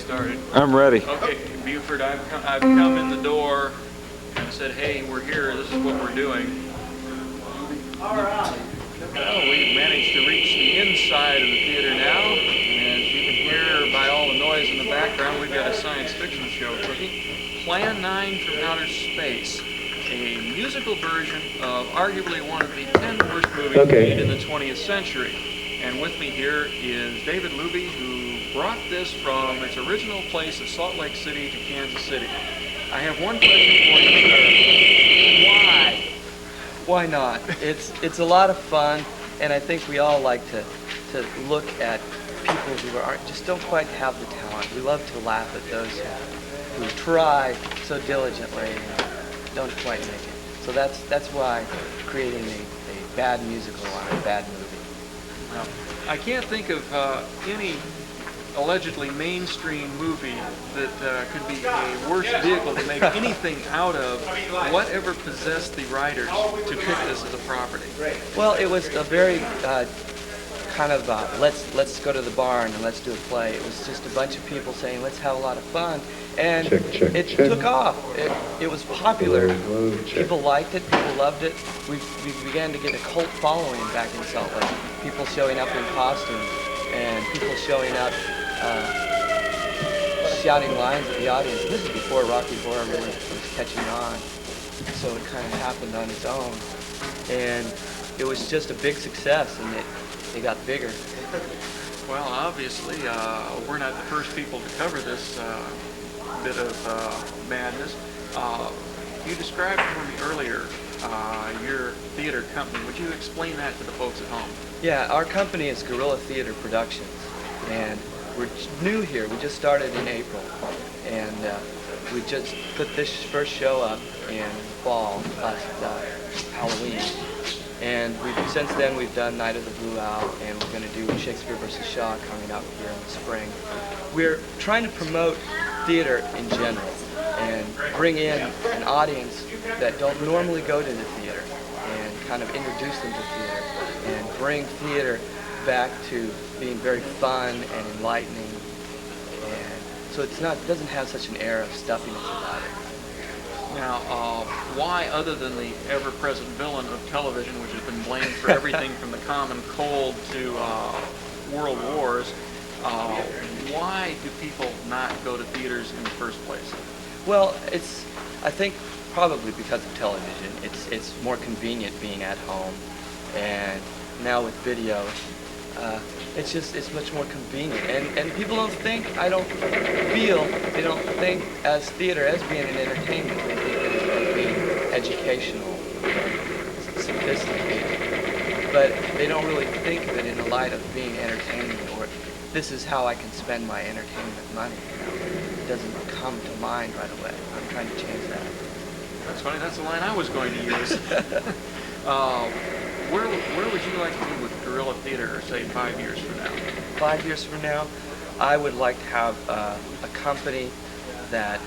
started. I'm ready. Okay, Buford, I've come in the door and said, hey, we're here, this is what we're doing. All right. Well, we've managed to reach the inside of the theater now, and as you can hear by all the noise in the background, we've got a science fiction show cooking. Plan 9 from Outer Space, a musical version of arguably one of the 10 worst movies made in the 20th century. And with me here is David Luby, who brought this from its original place of Salt Lake City to Kansas City. I have one question for you, sir. Why? Why not? It's a lot of fun, and I think we all like to look at people who just don't quite have the talent. We love to laugh at those who try so diligently and don't quite make it. So that's why creating a bad musical on a bad movie. Well, I can't think of any allegedly mainstream movie that could be a worse vehicle to make anything out of. Whatever possessed the writers to pick this as a property? Well, it was a very kind of let's go to the barn and let's do a play. It was just a bunch of people saying let's have a lot of fun, and it took off. It was popular. People liked it. People loved it. We began to get a cult following back in Salt Lake. People showing up in costumes and people showing up shouting lines at the audience. This is before Rocky Horror really was catching on, so it kind of happened on its own, and it was just a big success, and it got bigger. Well, obviously, we're not the first people to cover this bit of madness. You described for me earlier your theater company. Would you explain that to the folks at home? Yeah, our company is Guerrilla Theater Productions, and we're new here. We just started in April, and we just put this first show up in fall, last Halloween. And since then we've done Night of the Blue Owl, and we're going to do Shakespeare vs. Shaw coming up here in the spring. We're trying to promote theater in general and bring in an audience that don't normally go to the theater and kind of introduce them to theater and bring theater back to being very fun and enlightening. And so it doesn't have such an air of stuffiness about it. Now, why, other than the ever-present villain of television, which has been blamed for everything from the common cold to world wars, why do people not go to theaters in the first place? Well, I think probably because of television. It's more convenient being at home, and now with video, it's much more convenient. And people don't think, they don't think as theater as being an entertainment. They think of it as being educational, sophisticated. But they don't really think of it in the light of being entertainment, or this is how I can spend my entertainment money. It doesn't come to mind right away. I'm trying to change that. That's funny, that's the line I was going to use. Where would you like to be with Guerrilla Theater, say 5 years from now? 5 years from now, I would like to have a company that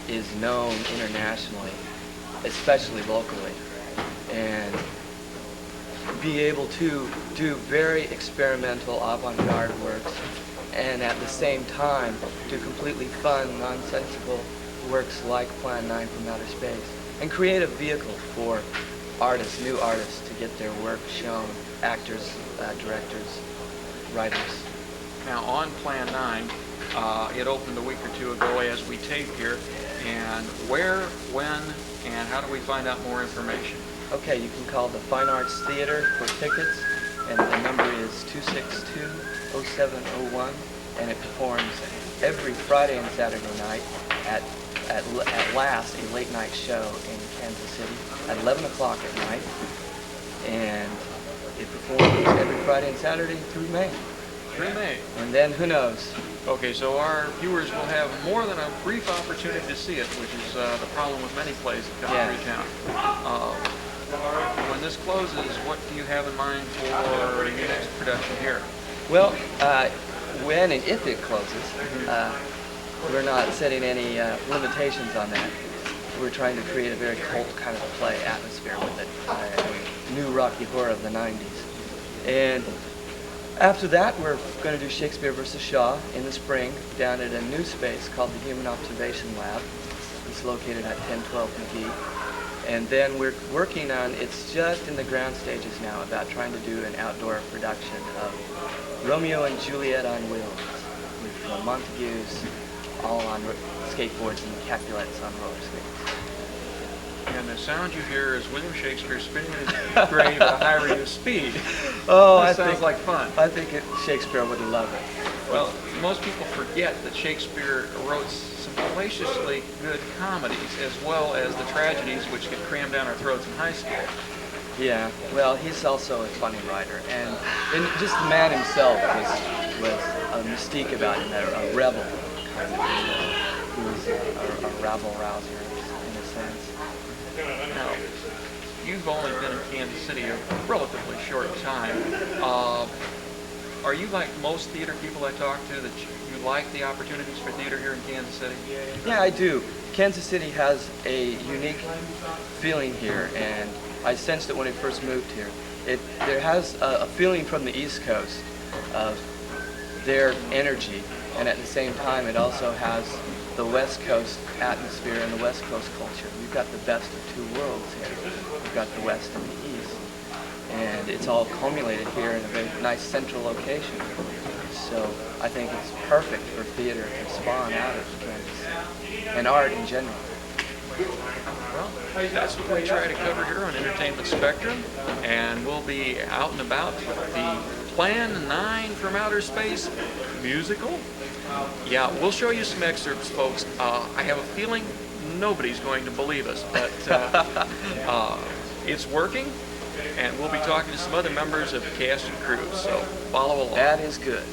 is known internationally, especially locally, and be able to do very experimental avant-garde works, and at the same time do completely fun, nonsensical works like Plan 9 from Outer Space, and create a vehicle for artists, new artists, to get their work shown, actors, directors, writers. Now, on Plan 9, it opened a week or two ago as we tape here, and where, when, and how do we find out more information? Okay, you can call the Fine Arts Theater for tickets, and the number is 262-0701, and it performs every Friday and Saturday night at last a late night show in Kansas City at 11 o'clock at night, and it performs every Friday and Saturday through May. Through May. And then who knows? Okay, so our viewers will have more than a brief opportunity to see it, which is the problem with many plays that come through town. When this closes, what do you have in mind for your next production here? Well, when and if it closes, we're not setting any limitations on that. We're trying to create a very cult kind of play atmosphere with it, a new Rocky Horror of the 90s. And After that, we're going to do Shakespeare versus Shaw in the spring down at a new space called the Human Observation Lab. It's located at 1012 McGee. And then we're working on, it's just in the ground stages now, about trying to do an outdoor production of Romeo and Juliet on wheels with Montagues all on skateboards and Capulets on roller skates. And the sound you hear is William Shakespeare spinning his grave at a high rate of speed. Oh, that sounds like fun. I think Shakespeare would love it. Well, most people forget that Shakespeare wrote some fallaciously good comedies as well as the tragedies which get crammed down our throats in high school. Yeah, well, he's also a funny writer, and just the man himself was a mystique about him, a rebel kind of thing. He was a rabble-rouser in a sense. Now, you've only been in Kansas City a relatively short time. Are you like most theater people I talk to, that you like the opportunities for theater here in Kansas City? Yeah, I do. Kansas City has a unique feeling here, and I sensed it when I first moved here. There has a feeling from the East Coast of their energy, and at the same time it also has the West Coast atmosphere and the West Coast culture. We've got the best of two worlds here. We've got the West and the East. And it's all culminated here in a very nice central location. So I think it's perfect for theater to spawn out of Kansas City, and art in general. Well, that's what we try to cover here on Entertainment Spectrum, and we'll be out and about with the Plan 9 from Outer Space musical. Yeah, we'll show you some excerpts, folks. I have a feeling nobody's going to believe us, but it's working, and we'll be talking to some other members of the cast and crew, so follow along. That is good.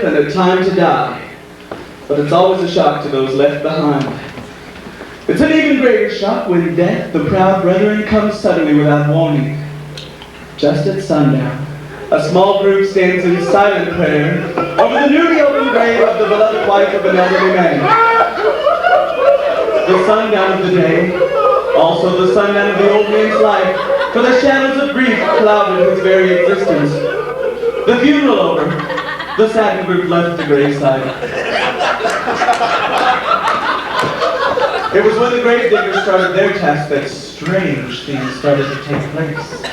And a time to die, but it's always a shock to those left behind. It's an even greater shock when death, the proud brethren, comes suddenly without warning. Just at sundown, a small group stands in silent prayer over the newly opened grave of the beloved wife of an elderly man. The sundown of the day, also the sundown of the old man's life, for the shadows of grief clouded his very existence. The funeral over, the saddened group left the graveside. It was when the grave diggers started their task that strange things started to take place.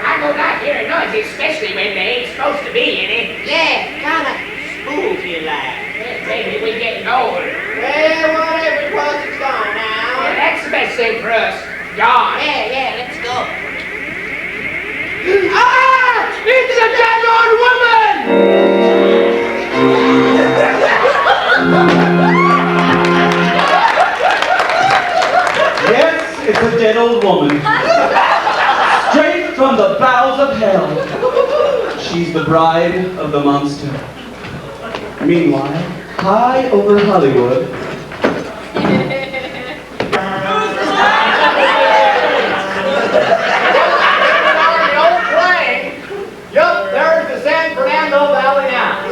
I go back here and noise, especially when they ain't supposed to be in it. Yeah, kinda spooky like. Maybe we're getting older. Well, whatever it was, it's gone now. Well, that's the best thing for us. Gone. Yeah, let's go. Ah! It's a dead old woman! Yes, it's a dead old woman. Straight from the bowels of hell. She's the bride of the monster. Meanwhile, high over Hollywood, Yup, there's the San Fernando Valley now.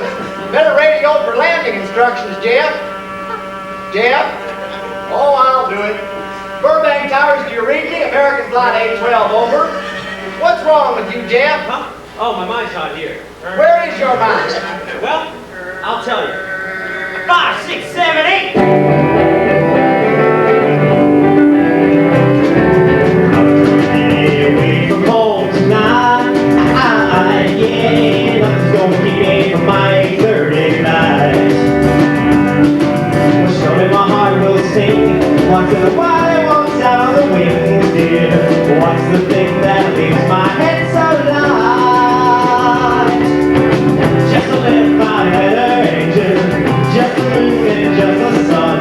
Better radio for landing instructions, Jeff. Jeff? Oh, I'll do it. Burbank Towers, do you read me? American Flight 812, over. What's wrong with you, Jeff? Huh? Oh, my mind's not here. Where is your mind? Well, I'll tell you. 5, 6, 7, 8. Away from home tonight. Yeah, nothing's gonna keep me from my 8:30 flight. What's in my heart will sing. Once in a while, walks out on the wings, dear. What's the thing that leaves my head so light? Just a little fire angel, just the moon and just the sun,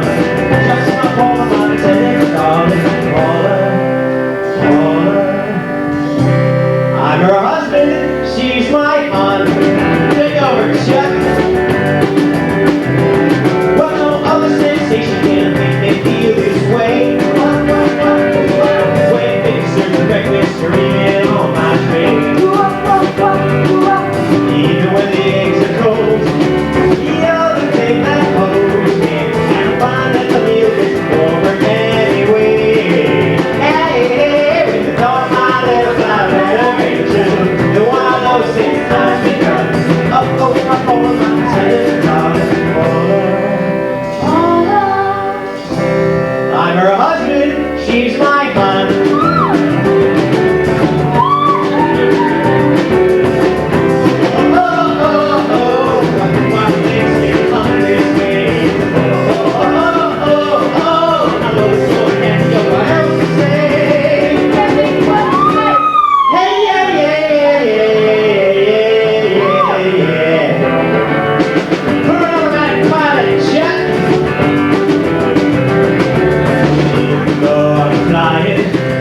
just my poor mountain darling, Paula, Paula. I'm her husband, she's my hun. Take over, Chuck. Well, no other sensation can make me feel this way. When things serve breakfast screaming on my tray. Even when the eggs are cold, the other thing that holds me, and I find that the meal is over anyway. Hey, with the door, my little flower angel, the one I know since time's begun. Up over my pole, my tender darling, Paula. I'm her husband, she's my hun.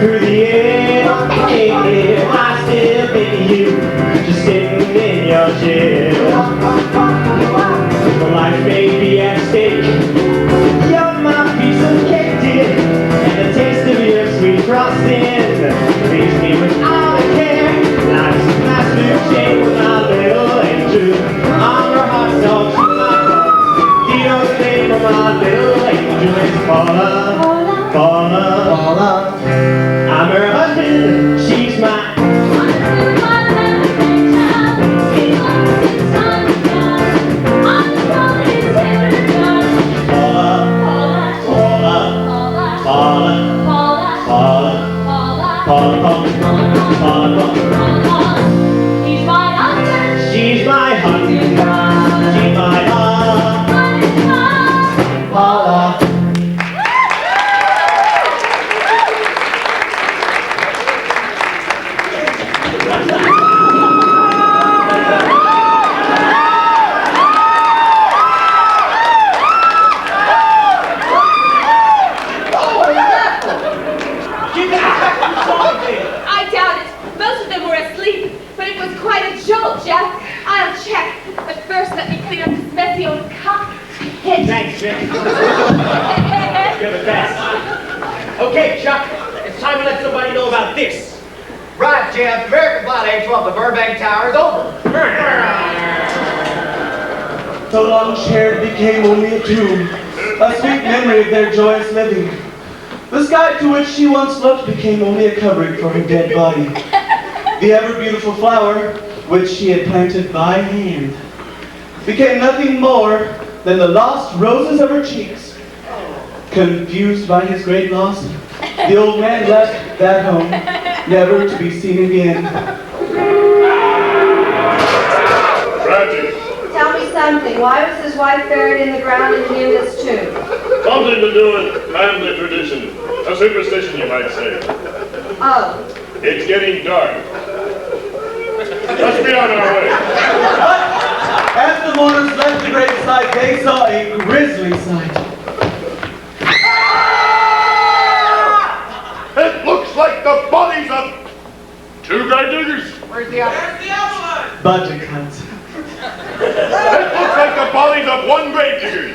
Through the air, I still think of you, just sitting in your chair. The life may be at stake, you're my piece of cake, dear, and the taste of your sweet frosting leaves me without a care. Like some nice new chain with my little angel, I'm her hot dog, she's my heart. Do you know the name of my little angel? It's Paula, Paula, Paula. I'm her husband, she's my. She's my husband, she's my Paula. I doubt it. Most of them were asleep, but it was quite a jolt, Jeff. I'll check. But first, let me clean up this messy old cockpit. Thanks, Vic. You're the best. Okay, Chuck, it's time to let somebody know about this. Right, Jeff. American Flight 812 to Burbank Towers, over. the long-haired became only a tomb, a sweet memory of their joyous living. The sky to which she once looked became only a covering for her dead body. The ever-beautiful flower, which she had planted by hand, became nothing more than the lost roses of her cheeks. Confused by his great loss, the old man left that home, never to be seen again. Tragic. Tell me something. Why was his wife buried in the ground and he in this tomb? Something to do with family tradition. A superstition, you might say. Oh. It's getting dark. Let's be on our way. As the mourners left the graveside, they saw a grisly sight. It looks like the bodies of two gravediggers. Where's the other? Budget cuts. It looks like the bodies up one grave digger.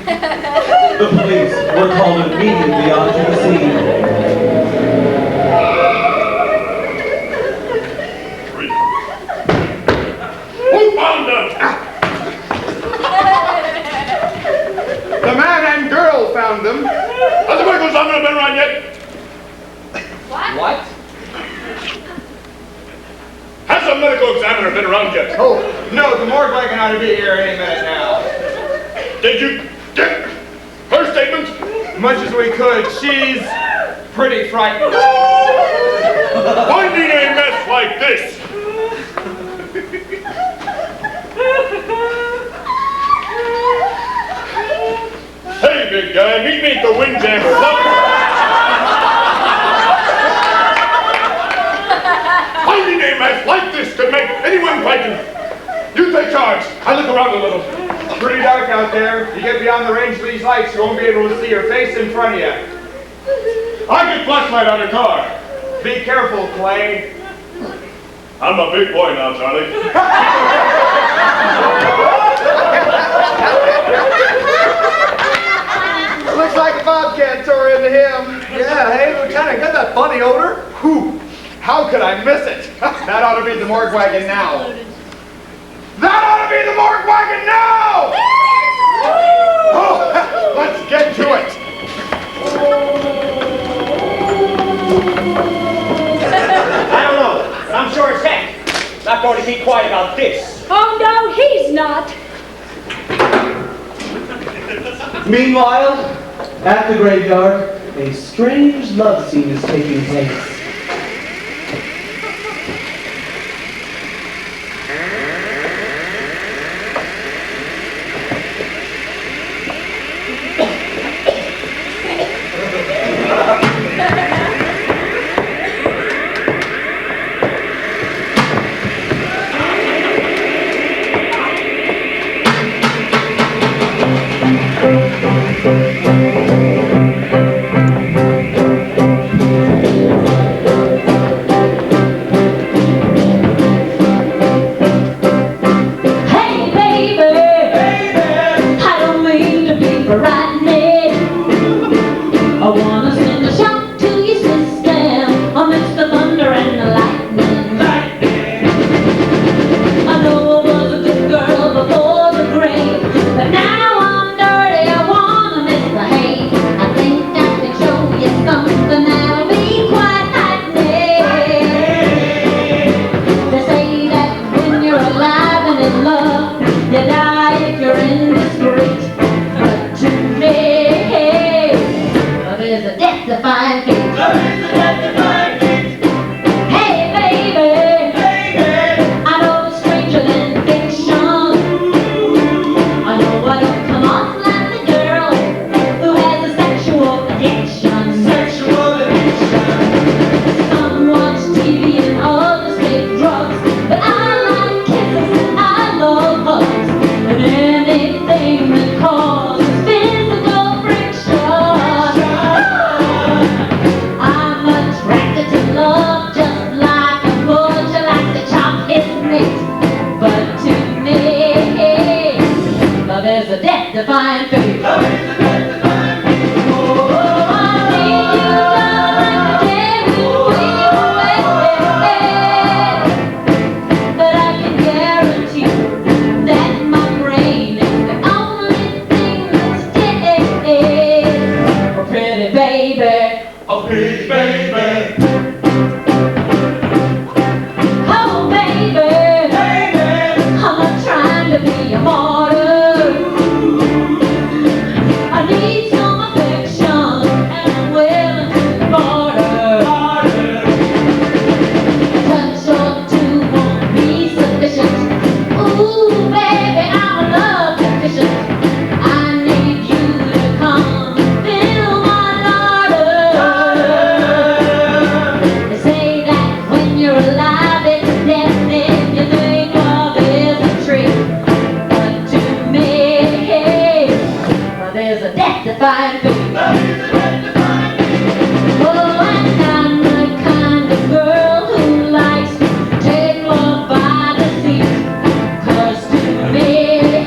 The police were called immediately onto the scene. Who found them? The man and girl found them. Has the medical examiner been around yet? What? Has the medical examiner been around yet? Oh, no, the morgue wagon ought to be here any minute now. Did you get her statement? Much as we could, she's pretty frightened. Finding a mess like this. Hey, big guy, meet me at the Windjammer Club. Finding a mess like this could make anyone frightened. You take charge. I look around a little. Pretty dark out there. You get beyond the range of these lights, you won't be able to see your face in front of you. I get flashlight on the car. Be careful, Clay. I'm a big boy now, Charlie. Looks like a bobcat tore into him. Yeah, hey, Lieutenant, got that funny odor? Whew, how could I miss it? That ought to be the morgue wagon now. That ought to be the morgue wagon now! Oh, let's get to it. I don't know, but I'm sure as heck not going to keep quiet about this. Oh, no, he's not. Meanwhile, at the graveyard, a strange love scene is taking place.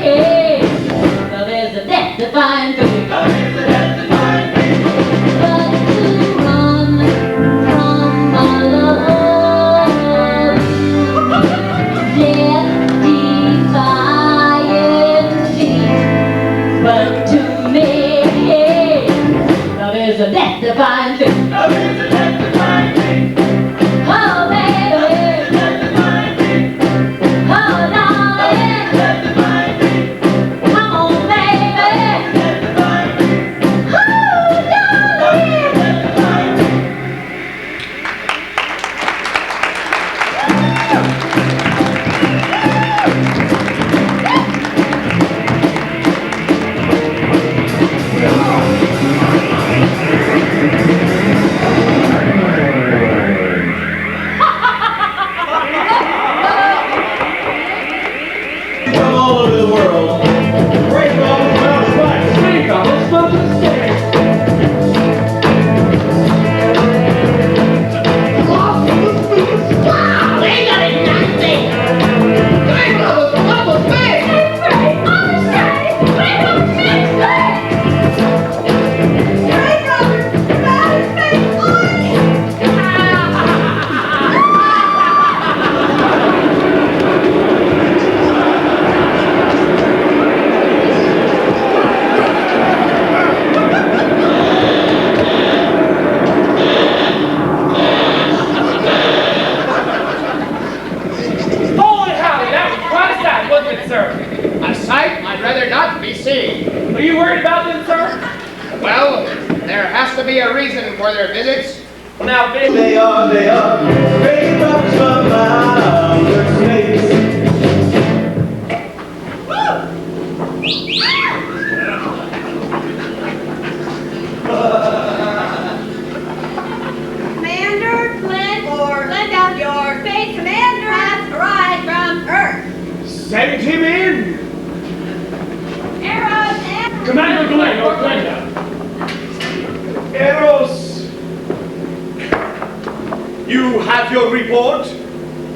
Hey, It's a death-defying thing. It's a death-defying thing. Oh, baby. It's a death-defying thing. Oh, darling. It's a death-defying thing. Come on, baby. It's a death-defying thing. Oh, darling. It's a death-defying thing. From all over the world. Break off the mountain spikes. Break off the mountain stairs. Wow, they got a nice thing. Great love, Mama's big. Great Mama's Day. Great Mama's Day. Great Mama's Holy howdy, that was quite a sight, wasn't it, sir? A sight I'd rather not be seen. Are you worried about them, sir? Well, there has to be a reason for their visits. Well, now, They are raindrops from outer space. Commander, lend out your faith. Commander has arrived from Earth. send him in. Arrows and... Commander Glenn or Glenda. Eros. You have your report?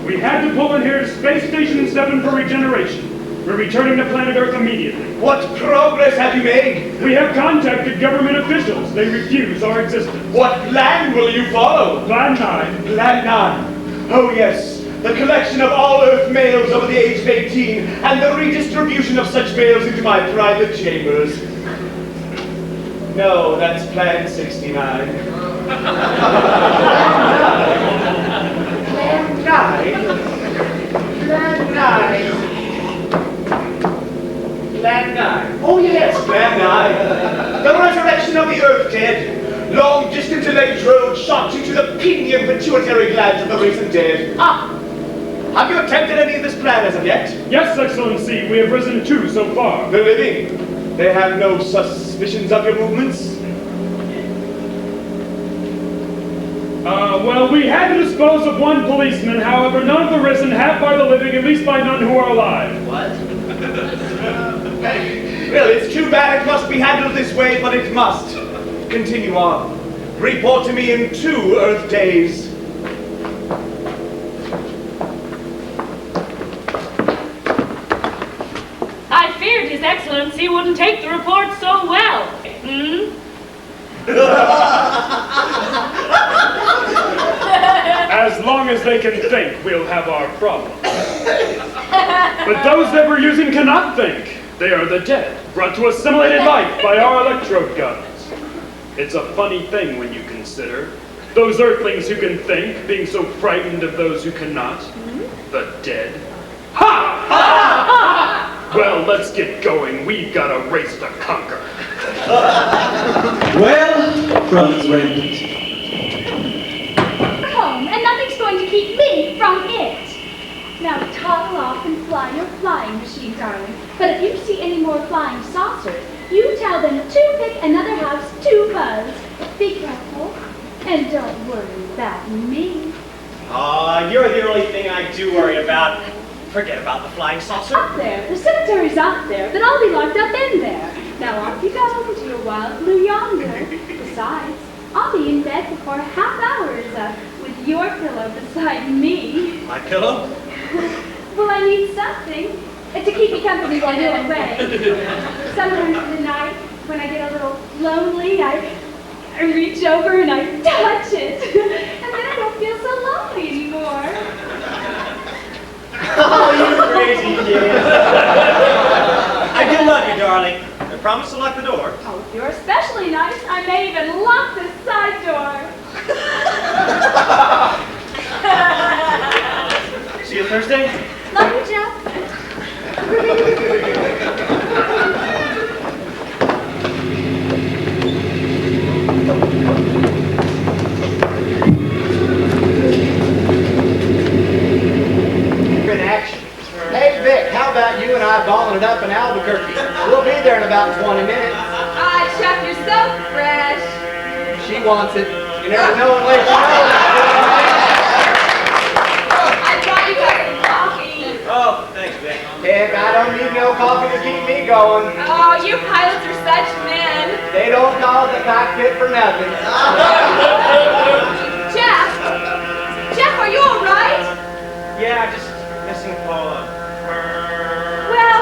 We had to pull in here to Space Station 7 for regeneration. We're returning to planet Earth immediately. What progress have you made? We have contacted government officials. They refuse our existence. What plan will you follow? Plan 9. Plan 9. Oh yes, the collection of all Earth males over the age of 18 and the redistribution of such males into my private chambers. No, that's Plan 69. Plan 9? Plan 9. Plan 9. Oh yes, Plan 9. The resurrection of the Earth dead. Long-distance electrode shot into the pinion pituitary glands of the recent dead. Ah! Have you attempted any of this plan as of yet? Yes, Excellency, we have risen 2 so far. The living? They have no suspicions of your movements? Well, we had to dispose of 1 policeman. However, none of the risen have by the living, at least by none who are alive. What? Well, it's too bad it must be handled this way, but it must. Continue on. Report to me in 2 Earth days. I feared His Excellency wouldn't take the report so well. As long as they can think, we'll have our problems. But those that we're using cannot think. They are the dead, brought to assimilated life by our electrode guns. It's a funny thing when you consider. Those earthlings who can think, being so frightened of those who cannot. The dead. Ha! Ha! Well, let's get going. We've got a race to conquer. Well, Franz Rendent. Home, and nothing's going to keep me from it. Now toddle off and fly your flying machine, darling. But if you see any more flying saucers, you tell them to pick another house to buzz. Be careful, and don't worry about me. Aw, you're the only thing I do worry about. Forget about the flying saucer. Up there, the cemetery's up there, but I'll be locked up in there. Now off you go to your wild blue yonder. Besides, I'll be in bed before a half hour is up with your pillow beside me. My pillow? Well, I need something to keep me company while you're away. Sometimes in the night, when I get a little lonely, I reach over and I touch it. And then I don't feel so lonely anymore. Oh, you crazy kid. I do love you, darling. Promise to lock the door. Oh, if you're especially nice, I may even lock the side door. See you Thursday. Love you, Jeff. In action. Hey, Vic, how about you and I balling it up in Albuquerque? We'll be there in about 20 minutes. Ah, Jeff, you're so fresh. She wants it. You never know unless you know. I brought you guys some coffee. Oh, thanks, Vic. Heck, I don't need no coffee to keep me going. Oh, you pilots are such men. They don't call it the cockpit for nothing. Jeff? Jeff, are you all right? Yeah, just missing Paula. Well,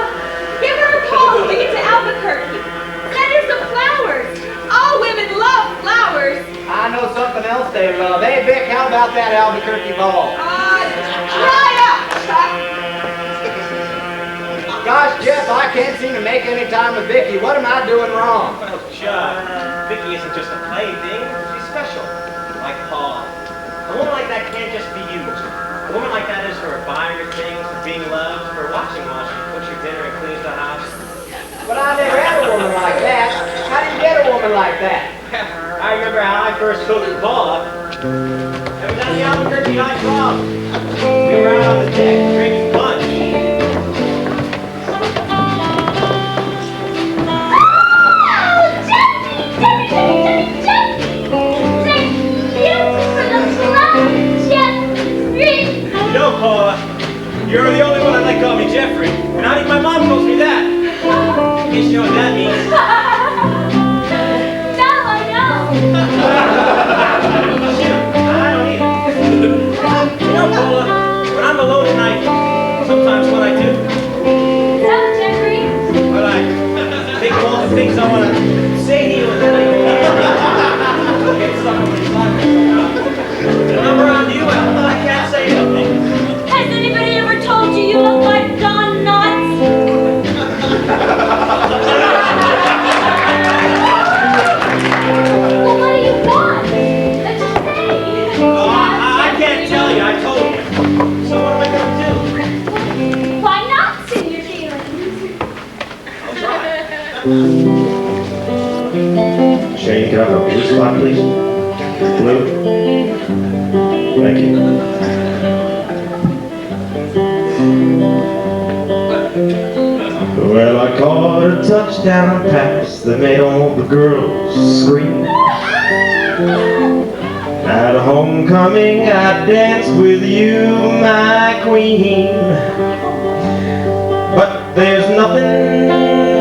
give her a call when we get to Albuquerque. Send her some flowers. All women love flowers. I know something else they love. Hey, Vic, how about that Albuquerque ball? Dry up, Chuck. Gosh, Jeff, I can't seem to make any time with Vicky. What am I doing wrong? Well, Chuck, Vicky isn't just a plaything. She's special. Like Paula. A woman like that can't just be used. A woman like that is for buying your things, for being loved, for watching while she cooks your dinner and cleans the house. But I never had a woman like that. How do you get a woman like that? I remember how I first cooked with Paula. I was at the Albuquerque Night Club. We were out on the deck drinking punch. You know, Paula, you're the only one I'd like to call me Jeffrey. And not even my mom calls me that. In case you know what that means. Now I know. Shoot, I don't either. You know, Paula, when I'm alone at night, sometimes what I do, So, Jeffrey? when I think of all the things I want to say to you and then I get stuck on my side. When I'm around you, I can't say anything. Has anybody ever told you you look like Don Knotts? Well, what do you want? Just say. Oh, I can't tell you, I told you. So what am I going to do? Why not sing your feelings? I'll try. Shane, can I have a blue spot, please? Blue. Thank you. Well, I caught a touchdown pass that made all the girls scream. At a homecoming, I danced with you, my queen. But there's nothing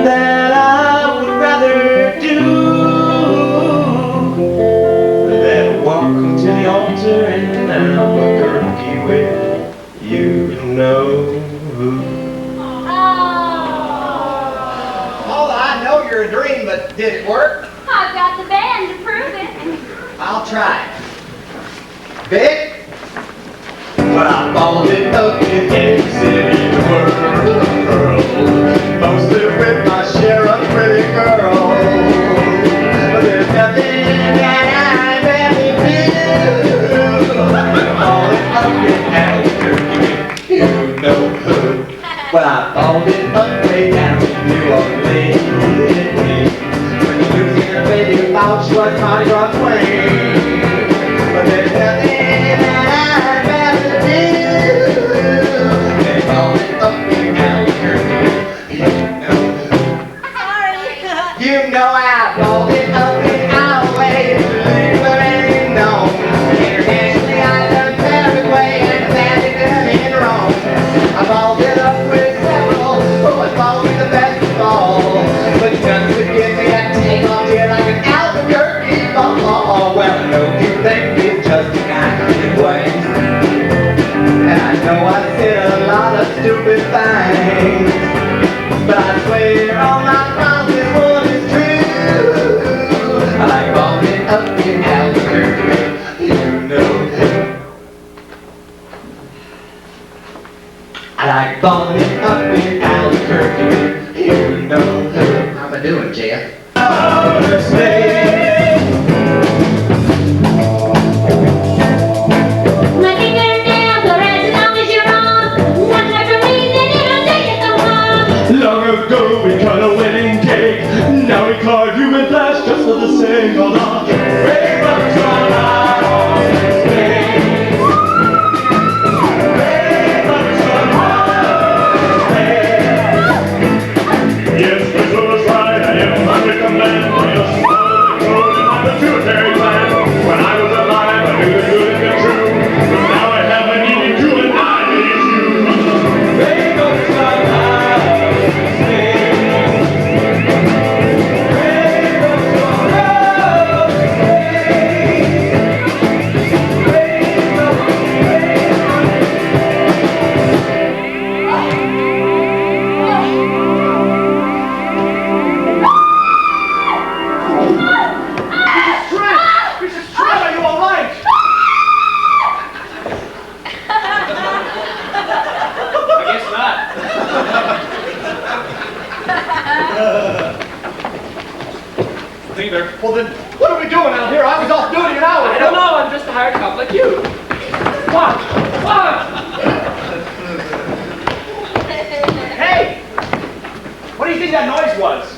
that I would rather do than walk to the altar in Albuquerque with you know who. Paula, I know you're a dream, but did it work? I've got the band to prove it. I'll try. Vic? But I followed it up in every city in the world, mostly with my share of pretty girls. But there's nothing that I'd rather do. Falling up in Albuquerque, you know who. But I followed it up way down in New Orleans. When Louisiana baby thought she was Mardi Gras queen. But there's nothing that I'd rather do than falling up in Albuquerque. You know I balled it up in our way, but ain't known. Internationally, I done Paraguay and Vatican in Rome. I balled it up with several, who I balled with the best of all. But none could get me that take off here like an Albuquerque ball. Well, I know you think it's just a kind of way. And I know I said a lot of stupid things, but I swear on my promise one is true. outer space. My fingernails are as long as your arm. Not hard for me, then it'll do you no harm. Long ago we cut a wedding cake. Now we carve human flesh just for the sake of the rainbows on outer space. Rainbows on outer space. Yes, this was right. I am under command. I just follow the code and I'm the pituitary gland. When I was alive, I knew the good and the true. But now I have a needing to and I need you. Rainbows on outer space. Well then, what are we doing out here? I was off duty an hour ago. I don't know, I'm just a hired cop like you. What? Hey! What do you think that noise was?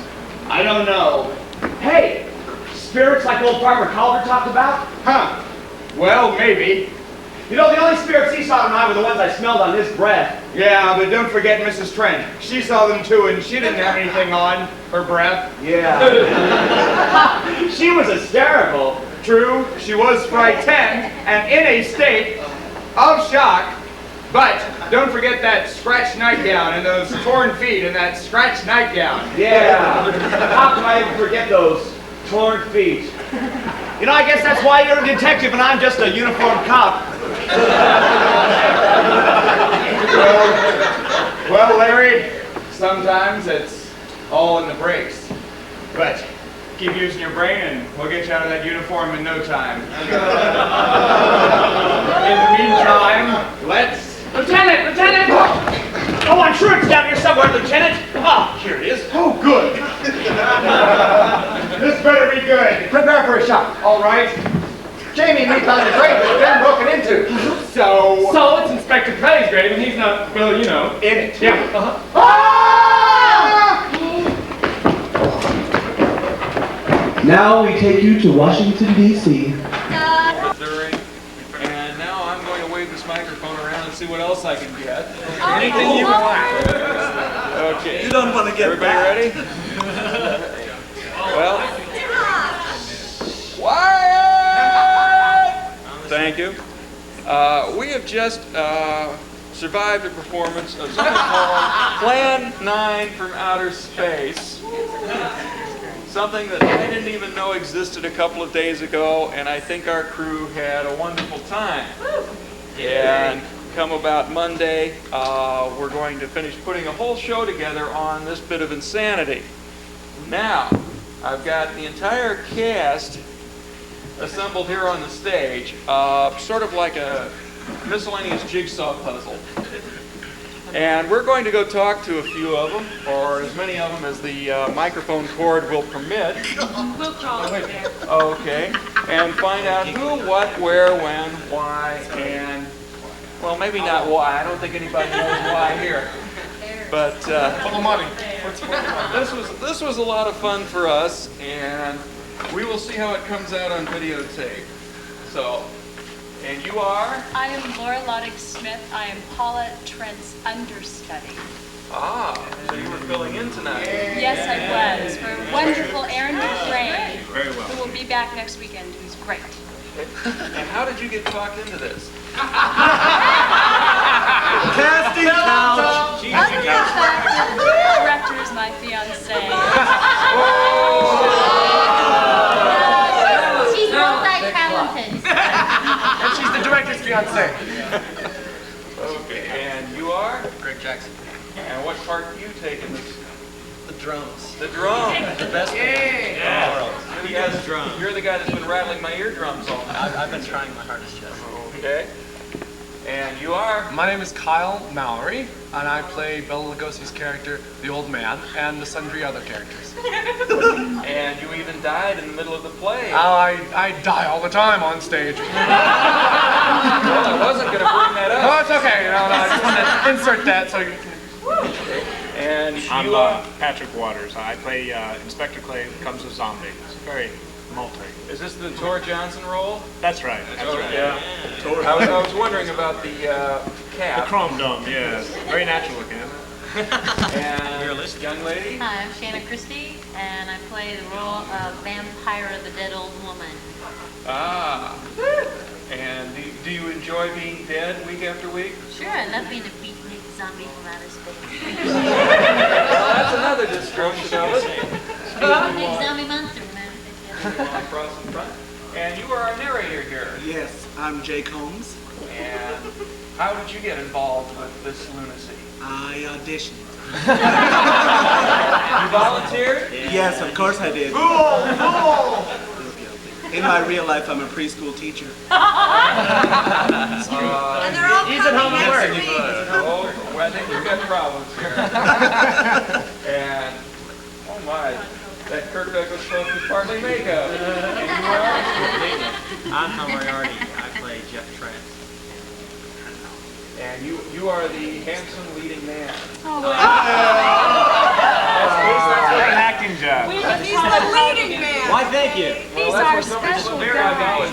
I don't know. Hey! Spirits like old Farmer Calder talked about? Huh. Well, maybe. You know, the only spirits he saw tonight were the ones I smelled on his breath. Yeah, but don't forget Mrs. Trent. She saw them too, and she didn't have anything on her breath. Yeah. She was hysterical. True, she was frightened and in a state of shock. But don't forget that scratched nightgown and those torn feet and that scratched nightgown. Yeah. How can I even forget those torn feet? You know, I guess that's why you're a detective and I'm just a uniformed cop. Well, Larry, sometimes it's all in the brakes. But keep using your brain and we'll get you out of that uniform in no time. In the meantime, let's... Lieutenant! Lieutenant! Oh, I'm sure it's down here somewhere, Lieutenant. Ah, here it is. Oh, good. This better be good. Prepare for a shot. All right. Jamie and me found a grave that's been broken into. So it's Inspector Pelly's grave, and he's not, well, you know. In it. Yeah. Now we take you to Washington, D.C. And now I'm going to wave this microphone around and see what else I can get. Anything you want. Okay. You don't want to get everybody ready? Well, quiet! Thank you. We have just survived a performance of something called Plan 9 from Outer Space. Something that I didn't even know existed a couple of days ago, and I think our crew had a wonderful time. And come about Monday, we're going to finish putting a whole show together on this bit of insanity. Now, I've got the entire cast assembled here on the stage, sort of like a miscellaneous jigsaw puzzle. And we're going to go talk to a few of them, or as many of them as the microphone cord will permit. We'll crawl over there. Okay. And find out who, what, where, when, why, and, well, maybe not why. I don't think anybody knows why here. But this was a lot of fun for us, and we will see how it comes out on videotape. So, and you are? I am Laura Loddick Smith. I am Paula Trent's understudy. Ah, so you were filling in tonight. Yes, I was. For wonderful Aaron McCrae, who will be back next weekend, who's great. And how did you get talked into this? Casting couch. The director is my fiancée. She's multi-talented. And she's the director's fiancée. Okay, and you are? Greg Jackson. And what part do you take in this? The drums. The drums. The best thing in the world. He does drums. You're the guy that's been rattling my eardrums all night. I've been trying my hardest, yes. Okay. And you are? My name is Kyle Mallory, and I play Bela Lugosi's character, the Old Man, and the sundry other characters. And you even died in the middle of the play. Oh, I die all the time on stage. Well, I wasn't going to bring that up. No, it's okay. No, I just want to insert that so you can... And I'm Sheila? Patrick Waters. I play Inspector Clay who becomes a zombie. It's very multi. Is this the Tor Johnson role? That's right. That's right. Yeah. I was wondering about the cap. The chrome dome, yes. Very natural looking, isn't it? And this young lady? Hi, I'm Shanna Christie, and I play the role of Vampire the Dead Old Woman. Ah. And do you enjoy being dead week after week? Sure, I love being a beatnik zombie from outer space. Well, that's another description of it. Beatnik zombie monster, man. Across in front. And you are our narrator here. Yes, I'm Jake Holmes. And how did you get involved with this lunacy? I auditioned. You volunteered? Yes, of course I did. Fool! In my real life, I'm a preschool teacher. And they're all he's at home next week. Oh, well, I think we've got problems here. And, oh my, that Kurt Douglas stuff is partly makeup. And you are? I'm Tom Moriarty. I play Jeff Trent. And you are the handsome leading man. Oh, That's an acting job. He's the leading man. Why, thank you. He's our special guy.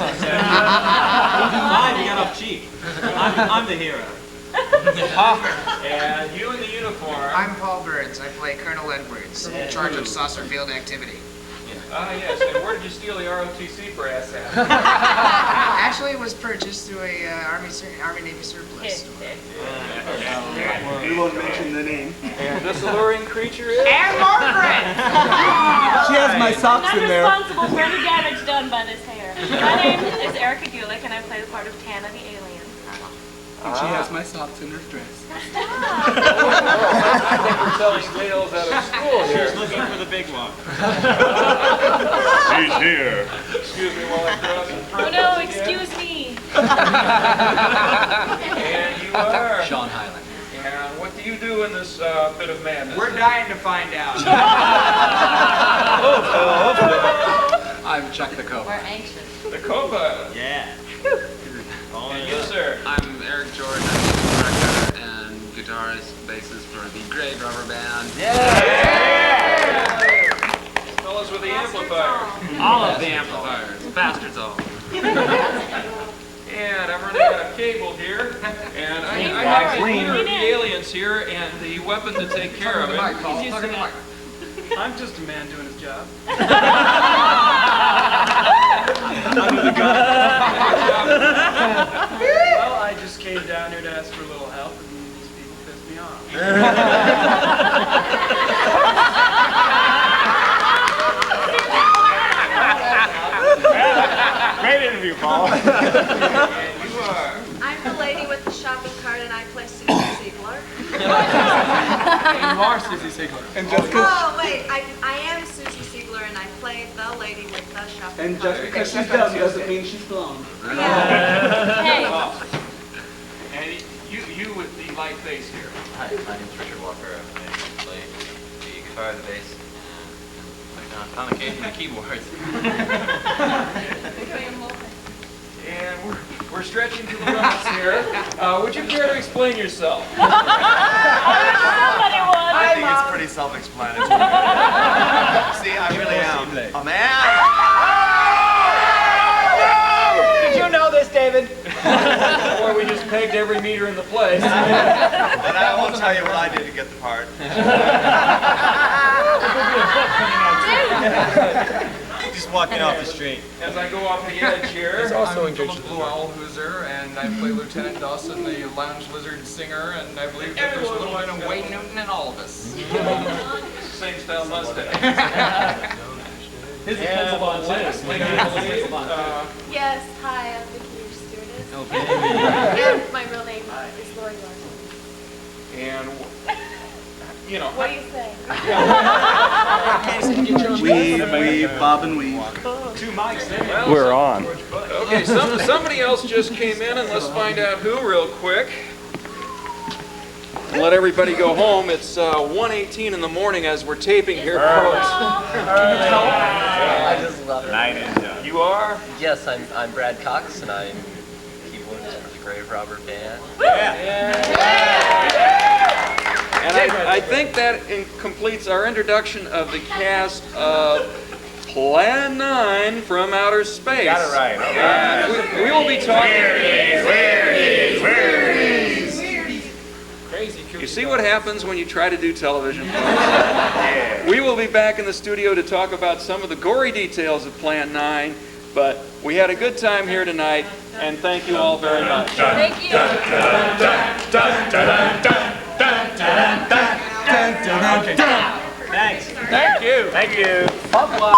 Fine, you got off cheap. I'm the hero. And you in the uniform. I'm Paul Burns. I play Colonel Edwards, in charge of saucer field activity. Ah, yes. And where did you steal the ROTC brass at? Actually, it was purchased through a Army-Navy surplus. We won't mention the name. And this alluring creature is? Anne Margaret! She has my socks in there. I'm responsible for any damage done by this hair. My name is Erica Gulick, and I play the part of Tana the alien. And she has my socks in her dress. I think we're telling tales out of school here. She's looking for the big one. She's here. Excuse me while I cross in front. Oh no, excuse me. And you are? Sean Highland. And what do you do in this bit of madness? We're dying to find out. I'm Chuck the Copa. We're anxious. The Copa. Yeah. And you, sir? I'm Eric Jordan. I'm director and guitarist, bassist for the Great Rubber Band. Yeah! Tell us with the amplifier. All of the amplifiers. Bastards all. And I'm running out of cable here. And I have the leader of the aliens here and the weapon to take care of it. I'm just a man doing his job. Under the gun. Well, I just came down here to ask for a little help, and these people pissed me off. Great interview, Paul. And you are? I'm the lady with the shopping cart, and I play Susie Siegler. You are Susie Siegler. And Oh, wait, I am Susie Siegler, and I play the lady with the shopping cart. just because she's dumb doesn't mean she's blonde. Hey. And you with the light bass here. Hi, my name's Richard Walker. I play the guitar, the bass, and on occasion the keyboards. And we're stretching to the limits here. Would you care to explain yourself? Somebody would. I think it's pretty self-explanatory. See, I really am a man. Did you know this, David? Boy, we just pegged every meter in the place. And I won't tell you what I did to get the part. Just walking off the street. As I go off the edge here. I'm Philip Blue Owl Hooser, and I play Lieutenant Dawson, the lounge lizard singer, and I believe that there's a little bit of Wayne Newton in all of us. Same style mustache. His is pencil bond too. Yes, hi, I'm Vicky, your stewardess. Okay. And my real name is Lori Larson. And you know. What do you say? Weave, bob and weave. Two mics there. Well, We're on. Okay, somebody else just came in, and let's find out who real quick. And let everybody go home. It's 1:18 in the morning as we're taping here, folks. I just love it. Night is done. You are? Yes, I'm Brad Cox, and I'm keyboardist for the Grave Robber Band. And I think that completes our introduction of the cast of Plan 9 from Outer Space. Got it right. And we will be talking... You see what happens when you try to do television? We will be back in the studio to talk about some of the gory details of Plan 9, but we had a good time here tonight, and thank you all very much. Thank you. Thanks. Thank you. Thank you. Au revoir.